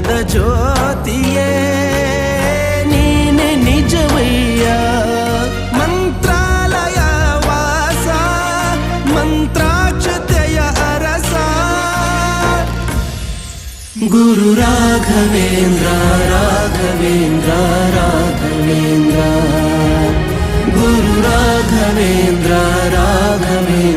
ಜ್ಞಾನದ ಜ್ಯೋತಿಯೇ ನೀನೆ ನಿಜವಯ್ಯ. ಮಂತ್ರಾಲಯ ವಾಸ ಮಂತ್ರಾಕ್ಷತೆಯ ಅರಸ ಗುರು ರಾಘವೇಂದ್ರ ರಾಘವೇಂದ್ರ ರಾಘವೇಂದ್ರ ಗುರು ರಾಘವೇಂದ್ರ ರಾಘವೇಂದ್ರ